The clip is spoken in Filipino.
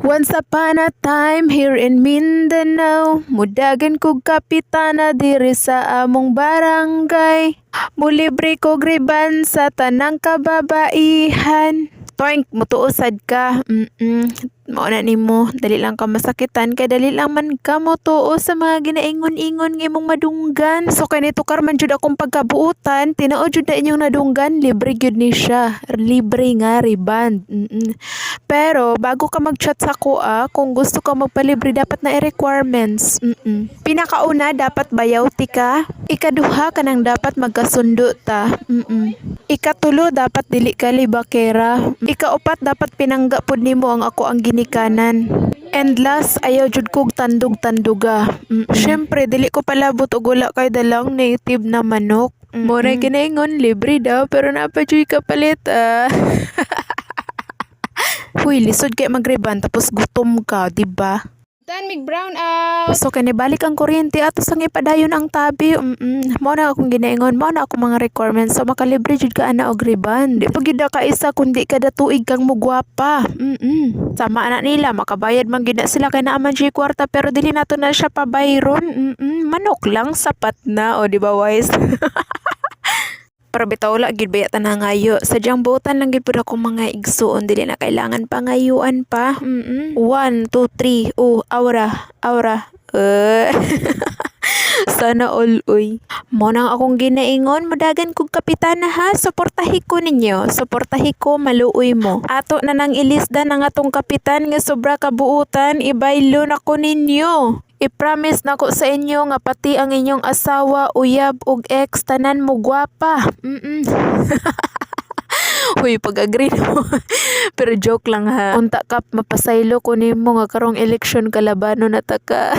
Once upon a time here in Mindanao, mudagan kog kapitana diri sa among barangay. Mulibre kog riban sa tanang kababaihan. Toink, mutuosad ka. Mao na nimo, dali lang ka masakitan kay dali lang man ka motuo sa mga ginaingon-ingon nga imong madunggan. So kanito karman jud akong pagkabuutan, tinuod jud na inyong nadunggan, libre gyud ni siya. Libre nga riban. Pero bago ka mag-chat sa kuha, kung gusto ka magpalibre dapat na i-requirements. Pinakauna dapat bayaw ti ka. Ikaduha kanang dapat magkasundo ta. Ikatulo dapat dili ka libakera. Ikaupat dapat pinangga pud nimo ang ako ang ginikanan. And last, ayaw jud kog tandog-tanduga. Syempre dili ko palabot og wala kay dalang native na manok. Mura ginaingon libre daw pero napajoy kapalit Huy, lisod kay magriban tapos gutom ka, di ba? Dan mig brown out. So kanibalik ang kuryente at sang ipadayon ang tabi. Mao na akong ginaingon, mao na akong mga requirements. So makalibre jud ka ana og riban. Di pa gid ka isa kundi kada tuig kang mugwapa. Sama na nila makabayad man gid na sila kay naa man siya kwarta pero dili nato na siya pabayron. Manok lang sapat na o di ba wise? Para bitaw wala gid baya tanang ngayo. Sadyang buotan lang gid pud ako mga igsuon dili na kailangan pangayuan pa. 1 2 3 aura. Sana all uy. Mo nang akong ginaingon, madagan kog kapitana ha. Suportahi ko ninyo. Suportahi ko maluoy mo. Ato na nang ilisda ng atong kapitan nga sobra kabuutan, ibaylo na ko ninyo. I-promise na ko sa inyo nga pati ang inyong asawa, uyab ug ex tanan mo gwapa. Huy, pag-agree mo. Pero joke lang ha. Unta kap mapasaylo ko nimo nga karong eleksyon kalabano na taka.